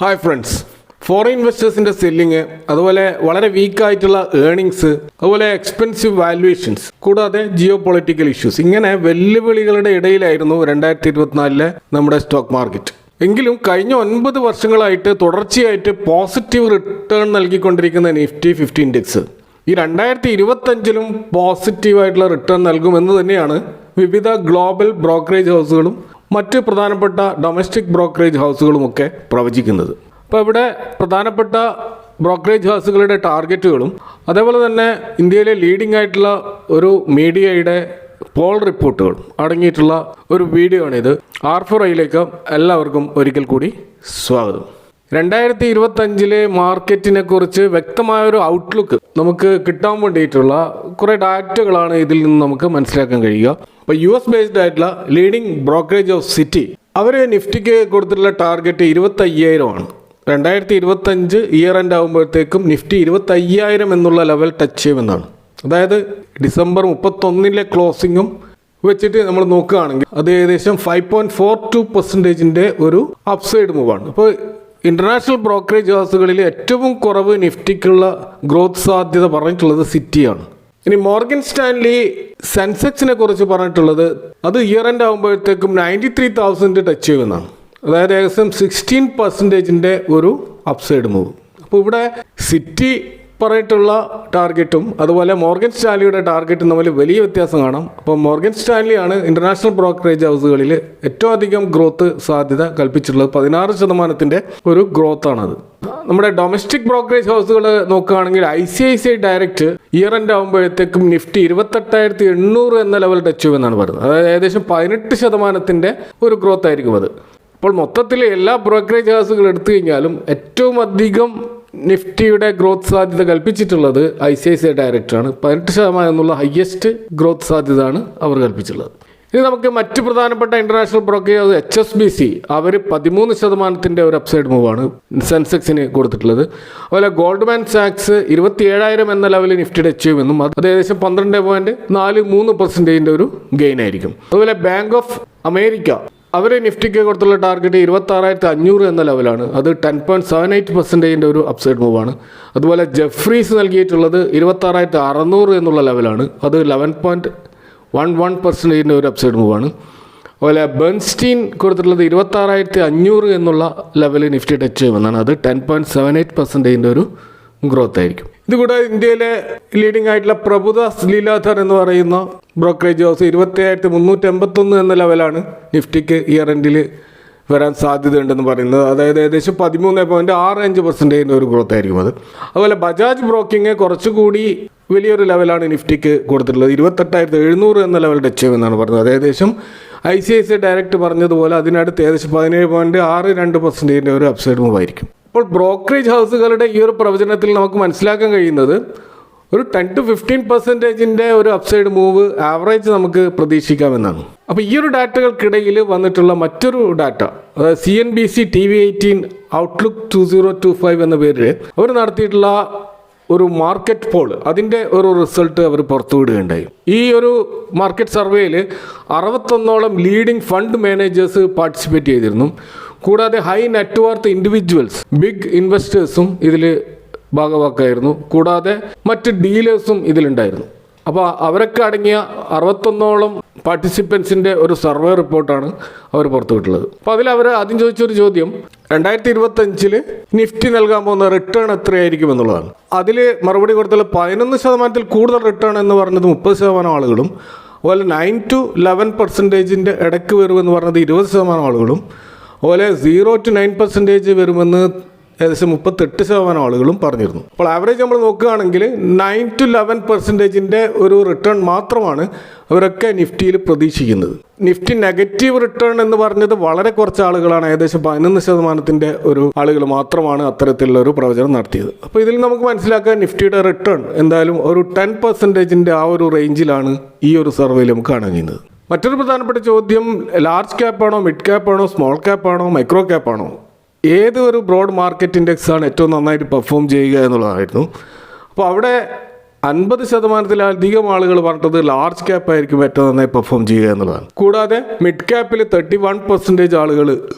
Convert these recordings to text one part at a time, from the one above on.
Hi friends, foreign ഇൻവെസ്റ്റേഴ്സിൻ്റെ selling, അതുപോലെ വളരെ വീക്കായിട്ടുള്ള earnings, അതുപോലെ എക്സ്പെൻസീവ് വാല്യുവേഷൻസ്, കൂടാതെ ജിയോ പൊളിറ്റിക്കൽ ഇഷ്യൂസ്, ഇങ്ങനെ വെല്ലുവിളികളുടെ ഇടയിലായിരുന്നു 2024 നമ്മുടെ സ്റ്റോക്ക് മാർക്കറ്റ്. എങ്കിലും കഴിഞ്ഞ 9 വർഷങ്ങളായിട്ട് തുടർച്ചയായിട്ട് പോസിറ്റീവ് റിട്ടേൺ നൽകിക്കൊണ്ടിരിക്കുന്ന നിഫ്റ്റി 50 ഇൻഡെക്സ് ഈ 2025 പോസിറ്റീവായിട്ടുള്ള റിട്ടേൺ നൽകുമെന്ന് തന്നെയാണ് വിവിധ ഗ്ലോബൽ ബ്രോക്കറേജ് ഹൗസുകളും മറ്റ് പ്രധാനപ്പെട്ട ഡൊമസ്റ്റിക് ബ്രോക്കറേജ് ഹൗസുകളുമൊക്കെ പ്രവചിക്കുന്നത്. അപ്പോൾ ഇവിടെ പ്രധാനപ്പെട്ട ബ്രോക്കറേജ് ഹൗസുകളുടെ ടാർഗറ്റുകളും അതേപോലെ തന്നെ ഇന്ത്യയിലെ ലീഡിംഗ് ആയിട്ടുള്ള ഒരു മീഡിയയുടെ പോൾ റിപ്പോർട്ടുകളും അടങ്ങിയിട്ടുള്ള ഒരു വീഡിയോ ആണിത്. R4iലേക്ക് എല്ലാവർക്കും ഒരിക്കൽ കൂടി സ്വാഗതം. 2025 മാർക്കറ്റിനെ കുറിച്ച് വ്യക്തമായൊരു ഔട്ട്ലുക്ക് നമുക്ക് കിട്ടാൻ വേണ്ടിയിട്ടുള്ള കുറേ ഡാറ്റകളാണ് ഇതിൽ നിന്ന് നമുക്ക് മനസ്സിലാക്കാൻ കഴിയുക. അപ്പോൾ US ബേസ്ഡ് ആയിട്ടുള്ള ലീഡിംഗ് ബ്രോക്കറേജ് ഓഫ് സിറ്റി അവർ നിഫ്റ്റിക്ക് കൊടുത്തിട്ടുള്ള ടാർഗറ്റ് 25,000 ആണ്. 2025 ഇയർ എൻഡ് ആകുമ്പോഴത്തേക്കും നിഫ്റ്റി 25,000 എന്നുള്ള ലെവൽ ടച്ച് ചെയ്യുമെന്നാണ്. അതായത് ഡിസംബർ 31 ക്ലോസിങ്ങും വെച്ചിട്ട് നമ്മൾ നോക്കുകയാണെങ്കിൽ അത് ഏകദേശം 5.42% ഒരു അപ്സൈഡ് മൂവാണ്. അപ്പോൾ ഇന്റർനാഷണൽ ബ്രോക്കറേജ് ഹൗസുകളിൽ ഏറ്റവും കുറവ് നിഫ്റ്റിക്കുള്ള ഗ്രോത്ത് സാധ്യത പറഞ്ഞിട്ടുള്ളത് സിറ്റിയാണ്. ഇനി മോർഗൻ സ്റ്റാൻലി സെൻസെക്സിനെ കുറിച്ച് പറഞ്ഞിട്ടുള്ളത് അത് ഇയർ എൻഡ് ആകുമ്പോഴത്തേക്കും 93,000 ടച്ച് ചെയ്യുമെന്നാണ്. അതായത് ഏകദേശം 16% ഒരു അപ്സൈഡ് മൂവ്. അപ്പോൾ ഇവിടെ സിറ്റി പറഞ്ഞിട്ടുള്ള ടാർഗറ്റും അതുപോലെ മോർഗൻ സ്റ്റാൻലിയുടെ ടാർഗറ്റും തമ്മിൽ വലിയ വ്യത്യാസം കാണാം. അപ്പോൾ മോർഗൻ സ്റ്റാൻലിയാണ് ഇന്റർനാഷണൽ ബ്രോക്കറേജ് ഹൗസുകളിൽ ഏറ്റവും അധികം ഗ്രോത്ത് സാധ്യത കൽപ്പിച്ചിട്ടുള്ളത്. 16% ഒരു ഗ്രോത്താണത്. നമ്മുടെ ഡൊമസ്റ്റിക് ബ്രോക്കറേജ് ഹൗസുകൾ നോക്കുകയാണെങ്കിൽ ICICI ഡയറക്റ്റ് ഇയർ എൻഡ് ആകുമ്പോഴത്തേക്കും നിഫ്റ്റി 28,800 എന്ന ലെവൽ ടച്ച് ചെയ്യുമെന്നാണ് പറയുന്നത്. അതായത് ഏകദേശം 18% ഒരു ഗ്രോത്ത് ആയിരിക്കും അത്. അപ്പോൾ മൊത്തത്തിൽ എല്ലാ ബ്രോക്കറേജ് ഹൗസുകൾ എടുത്തു കഴിഞ്ഞാലും ഏറ്റവും അധികം നിഫ്റ്റിയുടെ ഗ്രോത്ത് സാധ്യത കൽപ്പിച്ചിട്ടുള്ളത് ICICI ഡയറക്റ്റാണ്. 18% എന്നുള്ള ഹയസ്റ്റ് ഗ്രോത്ത് സാധ്യതയാണ് അവർ കൽപ്പിച്ചിട്ടുള്ളത്. ഇനി നമുക്ക് മറ്റ് പ്രധാനപ്പെട്ട ഇന്റർനാഷണൽ ബ്രോക്കറേജ് ഹൗസ് HSBC അവർ 13% ഒരു അപ്സൈഡ് മൂവാണ് സെൻസെക്സിന് കൊടുത്തിട്ടുള്ളത്. അതുപോലെ ഗോൾഡ്മാൻ സാക്സ് 27,000 എന്ന ലെവലിൽ നിഫ്റ്റി ടച്ച് ചെയ്യുമെന്നും അത് ഏകദേശം 12.43% ഒരു ഗെയിൻ ആയിരിക്കും. അതുപോലെ ബാങ്ക് ഓഫ് അമേരിക്ക അവർ നിഫ്റ്റിക്ക് കൊടുത്തുള്ള ടാർഗറ്റ് 26,500 എന്ന ലെവലാണ്. അത് 10.78% ഒരു അപ്സൈഡ് മൂവാണ്. അതുപോലെ ജെഫ്രീസ് നൽകിയിട്ടുള്ളത് 26,600 എന്നുള്ള ലെവലാണ്. അത് 11.11% ഒരു അപ്സൈഡ് മൂവാണ്. അതുപോലെ ബെർൺസ്റ്റീൻ കൊടുത്തിട്ടുള്ളത് 26,500 എന്നുള്ള ലെവലിൽ നിഫ്റ്റി ടച്ച് ചെയ്യുമെന്നാണ്. അത് 10.78% ഒരു ഗ്രോത്ത് ആയിരിക്കും. ഇതുകൂടാതെ ഇന്ത്യയിലെ ലീഡിംഗ് ആയിട്ടുള്ള പ്രഭുദാസ് ലീലാധർ എന്ന് പറയുന്ന ബ്രോക്കറേജ് ഹൗസ് 27,381 എന്ന ലെവലാണ് നിഫ്റ്റിക്ക് ഇയർ എൻഡിൽ വരാൻ സാധ്യതയുണ്ടെന്ന് പറയുന്നത്. അതായത് ഏകദേശം 13.65% ഒരു ഗ്രോത്ത് ആയിരിക്കും അത്. അതുപോലെ ബജാജ് ബ്രോക്കിംഗ് കുറച്ചുകൂടി വലിയൊരു ലെവലാണ് നിഫ്റ്റിക്ക് കൊടുത്തിട്ടുള്ളത്. 28,700 എന്ന ലെവൽ ടച്ച് ചെയ്യുമെന്നാണ് പറയുന്നത്. അത് ഏകദേശം ICICI ഡയറക്റ്റ് പറഞ്ഞതുപോലെ അതിനടുത്ത് ഏകദേശം 17.62% ഒരു അപ്സൈഡ് മൂവ് ആയിരിക്കും. അപ്പോൾ ബ്രോക്കറേജ് ഹൗസുകളുടെ ഈ ഒരു പ്രവചനത്തിൽ നമുക്ക് മനസ്സിലാക്കാൻ കഴിയുന്നത് ഒരു 10-15% ഒരു അപ്സൈഡ് മൂവ് ആവറേജ് നമുക്ക് പ്രതീക്ഷിക്കാമെന്നാണ്. അപ്പോൾ ഈ ഒരു ഡാറ്റകൾക്കിടയിൽ വന്നിട്ടുള്ള മറ്റൊരു ഡാറ്റ, അതായത് CNBC TV18 ഔട്ട്ലുക്ക് 2025 എന്ന പേരിൽ അവർ നടത്തിയിട്ടുള്ള ഒരു മാർക്കറ്റ് പോൾ, അതിൻ്റെ ഒരു റിസൾട്ട് അവർ പുറത്തുവിടുകയുണ്ടായി. ഈ ഒരു മാർക്കറ്റ് സർവേയിൽ 61ഓളം ലീഡിംഗ് ഫണ്ട് മാനേജേഴ്സ് പാർട്ടിസിപ്പേറ്റ് ചെയ്തിരുന്നു. കൂടാതെ ഹൈ നെറ്റ്വർത്ത് ഇൻഡിവിജ്വൽസ്, ബിഗ് ഇൻവെസ്റ്റേഴ്സും ഇതിൽ ഭാഗവാക്കായിരുന്നു. കൂടാതെ മറ്റ് ഡീലേഴ്സും ഇതിലുണ്ടായിരുന്നു. അപ്പോൾ അവരൊക്കെ അടങ്ങിയ 61ഓളം പാർട്ടിസിപ്പൻസിൻ്റെ ഒരു സർവേ റിപ്പോർട്ടാണ് അവർ പുറത്തുവിട്ടുള്ളത്. അപ്പോൾ അതിൽ അവർ ആദ്യം ചോദിച്ചൊരു ചോദ്യം 2025 നിഫ്റ്റി നൽകാൻ പോകുന്ന റിട്ടേൺ എത്രയായിരിക്കും എന്നുള്ളതാണ്. അതിൽ മറുപടി കൊടുത്തുള്ള 11% കൂടുതൽ റിട്ടേൺ എന്ന് പറഞ്ഞത് 30% ആളുകളും, അതുപോലെ 9 to 11% ഇടയ്ക്ക് വരുമെന്ന് പറഞ്ഞത് 20% ആളുകളും, അതുപോലെ 0 to 9% വരുമെന്ന് ഏകദേശം 38% ആളുകളും പറഞ്ഞിരുന്നു. അപ്പോൾ ആവറേജ് നമ്മൾ നോക്കുകയാണെങ്കിൽ 9 to 11% ഒരു റിട്ടേൺ മാത്രമാണ് അവരൊക്കെ നിഫ്റ്റിയിൽ പ്രതീക്ഷിക്കുന്നത്. നിഫ്റ്റി നെഗറ്റീവ് റിട്ടേൺ എന്ന് പറഞ്ഞത് വളരെ കുറച്ച് ആളുകളാണ്, ഏകദേശം 11% ഒരു ആളുകൾ മാത്രമാണ് അത്തരത്തിലുള്ള ഒരു പ്രവചനം നടത്തിയത്. അപ്പോൾ ഇതിൽ നമുക്ക് മനസ്സിലാക്കാൻ നിഫ്റ്റിയുടെ റിട്ടേൺ എന്തായാലും ഒരു 10% ആ ഒരു റേഞ്ചിലാണ് ഈ ഒരു സർവേയിൽ നമുക്ക് കാണാൻ കഴിയുന്നത്. മറ്റൊരു പ്രധാനപ്പെട്ട ചോദ്യം, ലാർജ് ക്യാപ്പാണോ, മിഡ് ക്യാപ്പാണോ, സ്മോൾ ക്യാപ്പാണോ, മൈക്രോ ക്യാപ്പാണോ, ഏതൊരു ബ്രോഡ് മാർക്കറ്റ് ഇൻഡെക്സാണ് ഏറ്റവും നന്നായിട്ട് പെർഫോം ചെയ്യുക എന്നുള്ളതായിരുന്നു. അപ്പോൾ അവിടെ 50%-ലധികം ആളുകൾ പറഞ്ഞത് ലാർജ് ക്യാപ്പ് ആയിരിക്കും ഏറ്റവും നന്നായി പെർഫോം ചെയ്യുക എന്നുള്ളതാണ്. കൂടാതെ മിഡ് ക്യാപ്പിൽ 31% ആളുകൾ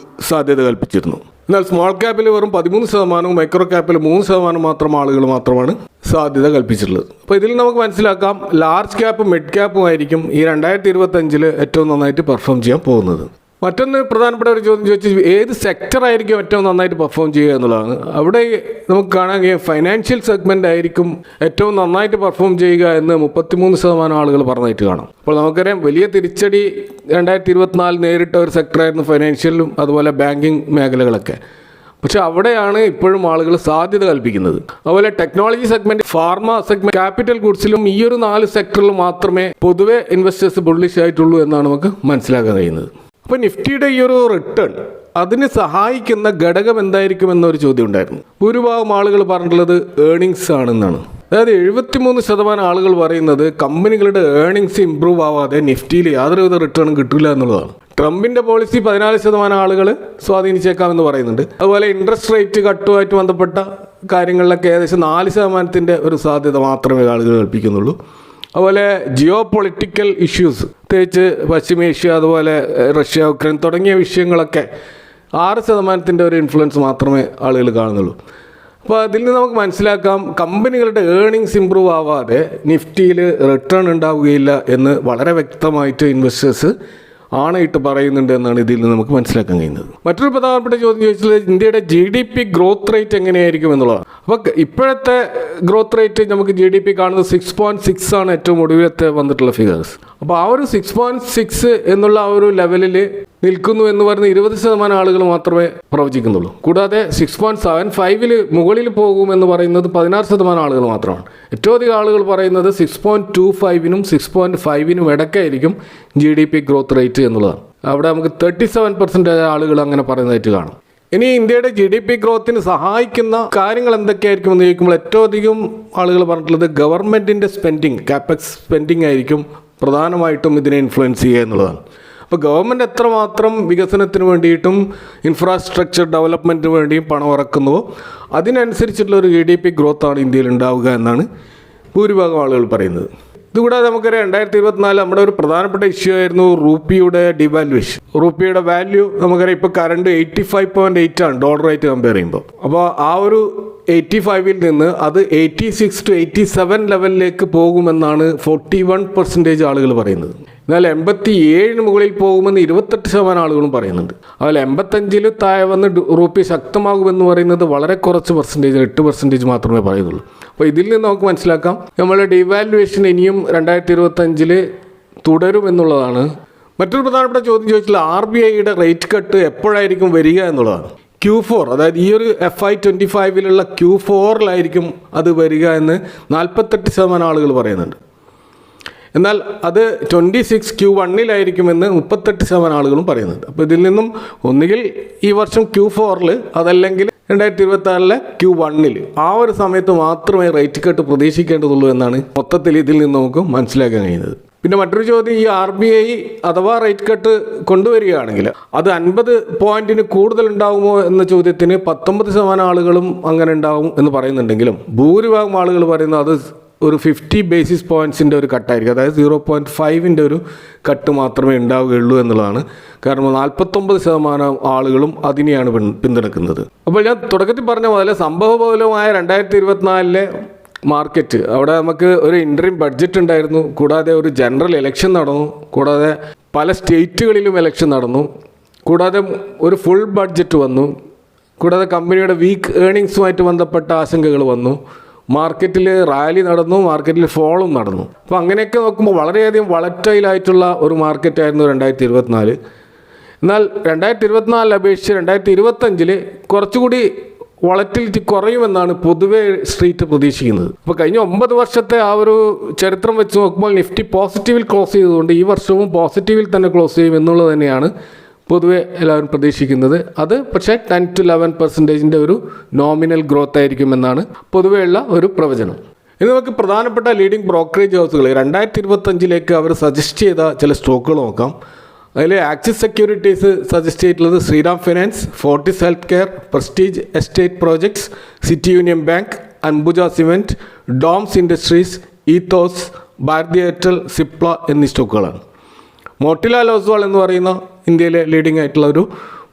സാധ്യത കൽപ്പിച്ചിരുന്നു. എന്നാൽ സ്മോൾ ക്യാപ്പിൽ വെറും 13%, മൈക്രോ ക്യാപ്പിൽ 3% മാത്രമാണ് സാധ്യത കൽപ്പിച്ചിട്ടുള്ളത്. അപ്പോൾ ഇതിൽ നമുക്ക് മനസ്സിലാക്കാം ലാർജ് ക്യാപ്പും മിഡ് ക്യാപ്പും ആയിരിക്കും ഈ 2025 ഏറ്റവും നന്നായിട്ട് പെർഫോം ചെയ്യാൻ പോകുന്നത്. മറ്റൊന്ന് പ്രധാനപ്പെട്ട ഒരു ചോദ്യം ചോദിച്ചാൽ ഏത് സെക്ടറായിരിക്കും ഏറ്റവും നന്നായിട്ട് പെർഫോം ചെയ്യുക എന്നുള്ളതാണ്. അവിടെ നമുക്ക് കാണാൻ കഴിയും ഫൈനാൻഷ്യൽ സെഗ്മെൻ്റ് ആയിരിക്കും ഏറ്റവും നന്നായിട്ട് പെർഫോം ചെയ്യുക എന്ന് 33% ആളുകൾ പറഞ്ഞതായിട്ട് കാണാം. അപ്പോൾ നമുക്കറിയാം വലിയ തിരിച്ചടി 2024 നേരിട്ട ഒരു സെക്ടറായിരുന്നു ഫൈനാൻഷ്യലും അതുപോലെ ബാങ്കിങ് മേഖലകളൊക്കെ. പക്ഷെ അവിടെയാണ് ഇപ്പോഴും ആളുകൾ സാധ്യത കൽപ്പിക്കുന്നത്. അതുപോലെ technology segment, pharma segment, capital ഗുഡ്സിലും ഈ ഒരു 4 സെക്ടറിൽ മാത്രമേ പൊതുവെ ഇൻവെസ്റ്റേഴ്സ് ബുള്ളിഷ് ആയിട്ടുള്ളൂ എന്നാണ് നമുക്ക് മനസ്സിലാക്കാൻ കഴിയുന്നത്. അപ്പോൾ നിഫ്റ്റിയുടെ ഈ ഒരു റിട്ടേൺ അതിന് സഹായിക്കുന്ന ഘടകം എന്തായിരിക്കും എന്നൊരു ചോദ്യം ഉണ്ടായിരുന്നു. ഭൂരിഭാഗം ആളുകൾ പറഞ്ഞിട്ടുള്ളത് ഏർണിങ്സ് ആണെന്നാണ്. അതായത് 73% ആളുകൾ പറയുന്നത് കമ്പനികളുടെ ഏർണിങ്സ് ഇമ്പ്രൂവ് ആവാതെ നിഫ്റ്റിയിൽ യാതൊരുവിധ റിട്ടേണും കിട്ടില്ല എന്നുള്ളതാണ്. ട്രംപിന്റെ പോളിസി 14% ആളുകൾ സ്വാധീനിച്ചേക്കാമെന്ന് പറയുന്നുണ്ട്. അതുപോലെ ഇൻട്രസ്റ്റ് റേറ്റ് കട്ടുമായിട്ട് ബന്ധപ്പെട്ട കാര്യങ്ങളിലൊക്കെ ഏകദേശം 4% ഒരു സാധ്യത മാത്രമേ ആളുകൾ കൽപ്പിക്കുന്നുള്ളൂ. അതുപോലെ ജിയോ പൊളിറ്റിക്കൽ ഇഷ്യൂസ്, പ്രത്യേകിച്ച് പശ്ചിമേഷ്യ, അതുപോലെ റഷ്യ, ഉക്രൈൻ തുടങ്ങിയ വിഷയങ്ങളൊക്കെ 6% ഒരു ഇൻഫ്ലുവൻസ് മാത്രമേ ആളുകൾ കാണുന്നുള്ളൂ. അപ്പോൾ അതിൽ നിന്ന് നമുക്ക് മനസ്സിലാക്കാം കമ്പനികളുടെ ഏർണിങ്സ് ഇമ്പ്രൂവ് ആവാതെ നിഫ്റ്റിയിൽ റിട്ടേൺ ഉണ്ടാവുകയില്ല എന്ന് വളരെ വ്യക്തമായിട്ട് ഇൻവെസ്റ്റേഴ്സ് ആണയിട്ട് പറയുന്നുണ്ട് എന്നാണ് ഇതിൽ നിന്ന് നമുക്ക് മനസ്സിലാക്കാൻ കഴിയുന്നത്. മറ്റൊരു പ്രധാനപ്പെട്ട ചോദ്യം ചോദിച്ചത് ഇന്ത്യയുടെ GDP ഗ്രോത്ത് റേറ്റ് എങ്ങനെയായിരിക്കും എന്നുള്ളതാണ്. അപ്പോൾ ഇപ്പോഴത്തെ ഗ്രോത്ത് റേറ്റ് നമുക്ക് GDP കാണുന്നത് 6.6 ആണ് ഏറ്റവും ഒടുവിലത്തെ വന്നിട്ടുള്ള ഫിഗേഴ്സ്. അപ്പോൾ ആ ഒരു 6.6 എന്നുള്ള ആ ഒരു ലെവലിൽ നിൽക്കുന്നു എന്ന് പറഞ്ഞ് 20% ആളുകൾ മാത്രമേ പ്രവചിക്കുന്നുള്ളൂ. കൂടാതെ 6.75 മുകളിൽ പോകുമെന്ന് പറയുന്നത് 16% ആളുകൾ മാത്രമാണ്. ഏറ്റവും അധികം ആളുകൾ പറയുന്നത് 6.25-നും 6.5-നും ഇടയ്ക്കായിരിക്കും GDP ഗ്രോത്ത് റേറ്റ് എന്നുള്ളതാണ്. അവിടെ നമുക്ക് 37% ആളുകൾ അങ്ങനെ പറയുന്നതായിട്ട് കാണും. ഇനി ഇന്ത്യയുടെ GDP ഗ്രോത്തിന് സഹായിക്കുന്ന കാര്യങ്ങൾ എന്തൊക്കെയായിരിക്കും എന്ന് ചോദിക്കുമ്പോൾ ഏറ്റവും അധികം ആളുകൾ പറഞ്ഞിട്ടുള്ളത് ഗവൺമെൻറ്റിൻ്റെ സ്പെൻഡിങ്, കാപ്പെക്സ് സ്പെൻഡിങ് ആയിരിക്കും പ്രധാനമായിട്ടും ഇതിനെ ഇൻഫ്ലുവൻസ് ചെയ്യുക എന്നുള്ളതാണ്. അപ്പോൾ ഗവൺമെൻറ് എത്രമാത്രം വികസനത്തിന് വേണ്ടിയിട്ടും ഇൻഫ്രാസ്ട്രക്ചർ ഡെവലപ്മെൻറ്റിന് വേണ്ടിയും പണം ഇറക്കുന്നുവോ അതിനനുസരിച്ചിട്ടുള്ള ഒരു GDP ഗ്രോത്താണ് ഇന്ത്യയിൽ ഉണ്ടാവുക എന്നാണ് ഭൂരിഭാഗം ആളുകൾ പറയുന്നത്. ഇതുകൂടാതെ നമുക്കറിയാം 2024 നമ്മുടെ ഒരു പ്രധാനപ്പെട്ട ഇഷ്യൂ ആയിരുന്നു റുപ്പിയുടെ ഡിവാലുവേഷൻ. റുപ്പിയുടെ വാല്യൂ നമുക്കറിയാം ഇപ്പോൾ കറണ്ട് 85.8 ആണ് ഡോളറായിട്ട് കമ്പയർ ചെയ്യുമ്പോൾ. അപ്പോൾ ആ ഒരു 85-ൽ നിന്ന് അത് 86 to 87 ലെവലിലേക്ക് പോകുമെന്നാണ് 41% ആളുകൾ പറയുന്നത്. എന്നാൽ 87-ന് മുകളിൽ പോകുമെന്ന് 28% ആളുകളും പറയുന്നുണ്ട്. അതുപോലെ 85-ൽ താഴെ വന്ന് റുപ്പി ശക്തമാകുമെന്ന് പറയുന്നത് വളരെ കുറച്ച് പെർസെൻറ്റേജ്, 8% മാത്രമേ പറയുന്നുള്ളൂ. അപ്പോൾ ഇതിൽ നിന്ന് നമുക്ക് മനസ്സിലാക്കാം നമ്മളുടെ ഡിവാലുവേഷൻ ഇനിയും 2025 തുടരുമെന്നുള്ളതാണ്. മറ്റൊരു പ്രധാനപ്പെട്ട ചോദ്യം ചോദിച്ചാൽ RBIയുടെ റേറ്റ് കട്ട് എപ്പോഴായിരിക്കും വരിക എന്നുള്ളതാണ്. Q4, അതായത് ഈ ഒരു FY25-ലുള്ള Q4-ലായിരിക്കും അത് വരിക എന്ന് 48% ആളുകൾ പറയുന്നുണ്ട്. എന്നാൽ അത് 26 Q1-ലായിരിക്കുമെന്ന് 38% ആളുകളും പറയുന്നുണ്ട്. അപ്പോൾ ഇതിൽ നിന്നും ഒന്നുകിൽ ഈ വർഷം Q4-ൽ അതല്ലെങ്കിൽ 2026-ലെ Q1-ൽ ആ ഒരു സമയത്ത് മാത്രമേ റേറ്റ് കട്ട് പ്രതീക്ഷിക്കേണ്ടതുള്ളൂ എന്നാണ് മൊത്തത്തിൽ ഇതിൽ നിന്ന് നമുക്ക് മനസ്സിലാക്കാൻ കഴിയുന്നത്. പിന്നെ മറ്റൊരു ചോദ്യം, ഈ RBI അഥവാ റേറ്റ് കട്ട് കൊണ്ടുവരികയാണെങ്കിൽ അത് 50 പോയിന്റിന് കൂടുതൽ ഉണ്ടാകുമോ എന്ന ചോദ്യത്തിന് 19% ആളുകളും അങ്ങനെ ഉണ്ടാകും എന്ന് പറയുന്നുണ്ടെങ്കിലും ഭൂരിഭാഗം ആളുകൾ പറയുന്നത് അത് ഒരു 50 ബേസിസ് പോയിൻറ്റ്സിൻ്റെ ഒരു കട്ടായിരിക്കും. അതായത് 0.5-ൻ്റെ ഒരു കട്ട് മാത്രമേ ഉണ്ടാവുകയുള്ളൂ എന്നുള്ളതാണ്. കാരണം 49% ആളുകളും അതിനെയാണ് പിന്തുണക്കുന്നത്. അപ്പോൾ ഞാൻ തുടക്കത്തിൽ പറഞ്ഞ പോലെ സംഭവബഹുലമായ 2024-ലെ മാർക്കറ്റ്, അവിടെ നമുക്ക് ഒരു ഇൻട്രീം ബഡ്ജറ്റ് ഉണ്ടായിരുന്നു, കൂടാതെ ഒരു ജനറൽ ഇലക്ഷൻ നടന്നു, കൂടാതെ പല സ്റ്റേറ്റുകളിലും ഇലക്ഷൻ നടന്നു, കൂടാതെ ഒരു ഫുൾ ബഡ്ജറ്റ് വന്നു, കൂടാതെ കമ്പനിയുടെ വീക്ക് ഏർണിങ്സുമായിട്ട് ബന്ധപ്പെട്ട ആശങ്കകൾ വന്നു, മാർക്കറ്റിൽ റാലി നടന്നു, മാർക്കറ്റിൽ ഫോളും നടന്നു. അപ്പോൾ അങ്ങനെയൊക്കെ നോക്കുമ്പോൾ വളരെയധികം വളറ്റൈലായിട്ടുള്ള ഒരു മാർക്കറ്റായിരുന്നു 2024. എന്നാൽ 2024 അപേക്ഷിച്ച് 2025 കുറച്ചുകൂടി വളറ്റിലിറ്റി കുറയുമെന്നാണ് പൊതുവെ സ്ട്രീറ്റ് പ്രതീക്ഷിക്കുന്നത്. അപ്പോൾ കഴിഞ്ഞ 9 വർഷത്തെ ആ ഒരു ചരിത്രം വെച്ച് നോക്കുമ്പോൾ നിഫ്റ്റി പോസിറ്റീവിൽ ക്ലോസ് ചെയ്തുകൊണ്ട് ഈ വർഷവും പോസിറ്റീവിൽ തന്നെ ക്ലോസ് ചെയ്യും എന്നുള്ളത് തന്നെയാണ് പൊതുവെ എല്ലാവരും പ്രതീക്ഷിക്കുന്നത്. അത് പക്ഷേ 10 to 11% ഒരു നോമിനൽ ഗ്രോത്ത് ആയിരിക്കുമെന്നാണ് പൊതുവെയുള്ള ഒരു പ്രവചനം. ഇനി നമുക്ക് പ്രധാനപ്പെട്ട ലീഡിംഗ് ബ്രോക്കറേജ് ഹൗസുകൾ 2025 അവർ സജസ്റ്റ് ചെയ്ത ചില സ്റ്റോക്കുകൾ നോക്കാം. അതിൽ ആക്സിസ് സെക്യൂരിറ്റീസ് സജസ്റ്റ് ചെയ്തിട്ടുള്ളത് Shriram finance, Fortis health care, Prestige estate projects, City Union bank, Ambuja cement, DOMS industries, Ethos, Bharti Airtel, Cipla എന്നീ സ്റ്റോക്കുകളാണ്. മോട്ടിലാൽ ഓസ്വാൾ എന്ന് പറയുന്ന ഇന്ത്യയിലെ ലീഡിംഗ് ആയിട്ടുള്ള ഒരു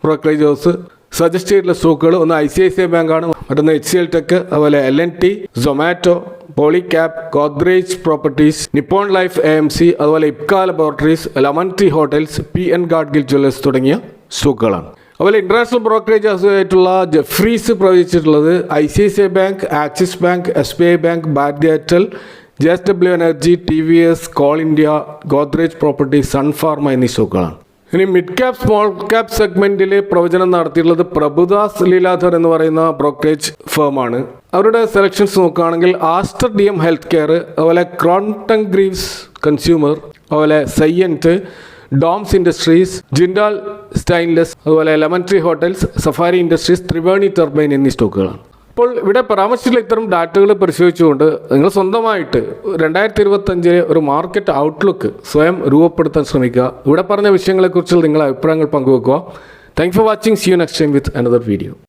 ബ്രോക്കറേജ് ഹൗസ് സജസ്റ്റ് ചെയ്തിട്ടുള്ള സ്റ്റോക്കുകൾ ഒന്ന് ICICI ബാങ്കാണ്, മറ്റൊന്ന് HCL ടെക്, അതുപോലെ L&T, Zomato, Polycab, Godrej properties, Nippon life AMC, അതുപോലെ Ipca laboratories, lemon tree hotels, P.N. Gadgil jewellers തുടങ്ങിയ സ്റ്റോക്കുകളാണ്. അതുപോലെ ഇന്റർനാഷണൽ ബ്രോക്കറേജ് അസോസിയേറ്റുള്ള ജെഫ്രീസ് പ്രവചിച്ചിട്ടുള്ളത് ICICI bank, Axis bank, SBI bank, Bharti Airtel, JSW energy, TVS, Coal India, Godrej property, Sun Pharma എന്നീ സ്റ്റോക്കുകളാണ്. ഇനി മിഡ് ക്യാപ് സ്മോൾ ക്യാപ് സെഗ്മെന്റിൽ പ്രവചനം നടത്തിയിട്ടുള്ളത് പ്രഭുദാസ് ലീലാധർ എന്ന് പറയുന്ന ബ്രോക്കറേജ് ഫേമാണ്. അവരുടെ സെലക്ഷൻസ് നോക്കുകയാണെങ്കിൽ ആസ്റ്റർ DM ഹെൽത്ത് കെയർ, അതുപോലെ ക്രോംപ്ടൺ ഗ്രീവ്സ് കൺസ്യൂമർ, അതുപോലെ സൈയൻറ്റ്, ഡോംസ് ഇൻഡസ്ട്രീസ്, ജിൻഡാൽ സ്റ്റൈൻലെസ്, അതുപോലെ lemon tree hotels, safari industries, Triveni turbine എന്നീ സ്റ്റോക്കുകളാണ്. അപ്പോൾ ഇവിടെ പരാമർശിച്ചിട്ടുള്ള ഇത്തരം ഡാറ്റകൾ പരിശോധിച്ചുകൊണ്ട് നിങ്ങൾ സ്വന്തമായിട്ട് 2025 ഒരു മാർക്കറ്റ് ഔട്ട്ലുക്ക് സ്വയം രൂപപ്പെടുത്താൻ ശ്രമിക്കുക. ഇവിടെ പറഞ്ഞ വിഷയങ്ങളെക്കുറിച്ച് നിങ്ങളുടെ അഭിപ്രായങ്ങൾ പങ്കുവെക്കുക. Thank for watching. See you next time with another video.